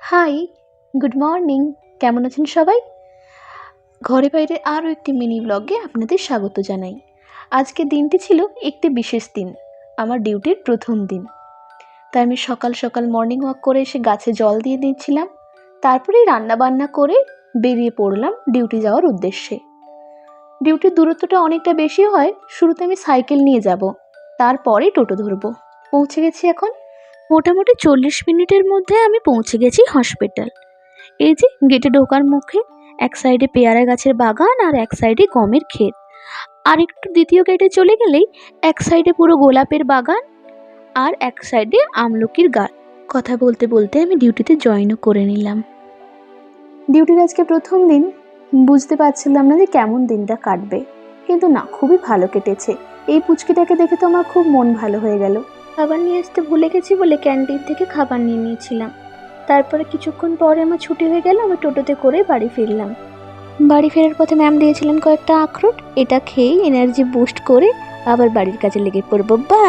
High, good morning. কেমন আছেন সবাই? ঘরে বাইরে আরও একটি মিনি ব্লগে আপনাদের স্বাগত জানাই। আজকের দিনটি ছিল একটি বিশেষ দিন, আমার ডিউটির প্রথম দিন। তাই আমি সকাল সকাল মর্নিং ওয়াক করে এসে গাছে জল দিয়ে দিচ্ছিলাম। তারপরেই রান্না বান্না করে বেরিয়ে পড়লাম ডিউটি যাওয়ার উদ্দেশ্যে। ডিউটির দূরত্বটা অনেকটা বেশি হয়, শুরুতে আমি সাইকেল নিয়ে যাব, তারপরে টোটো ধরবো। পৌঁছে গেছি এখন। মোটামুটি 40 মিনিটের মধ্যে আমি পৌঁছে গেছি হসপিটাল। এই যে গেটে ঢোকার মুখে এক সাইডে পেয়ারা গাছের বাগান আর এক সাইডে গমের ক্ষেত, আর একটু দ্বিতীয় গেটে চলে গেলেই এক সাইডে পুরো গোলাপের বাগান আর এক সাইডে আমলকির গাছ। কথা বলতে বলতে আমি ডিউটিতে জয়েনও করে নিলাম। ডিউটির আজকে প্রথম দিন, বুঝতে পারছিলাম না যে কেমন দিনটা কাটবে, কিন্তু না, খুবই ভালো কেটেছে। এই পুচকিটাকে দেখে তো আমার খুব মন ভালো হয়ে গেল। খাবার নিয়ে আসতে ভুলে গেছি বলে ক্যান্টিন থেকে খাবার নিয়ে নিয়েছিলাম। তারপরে কিছুক্ষণ পরে আমার ছুটি হয়ে গেল, আমি টোটোতে করে বাড়ি ফিরলাম। বাড়ি ফেরার পথে ম্যাম দিয়েছিলেন কয়েকটা আখরোট, এটা খেয়েই এনার্জি বুস্ট করে আবার বাড়ির কাজে লেগে পড়বো। বা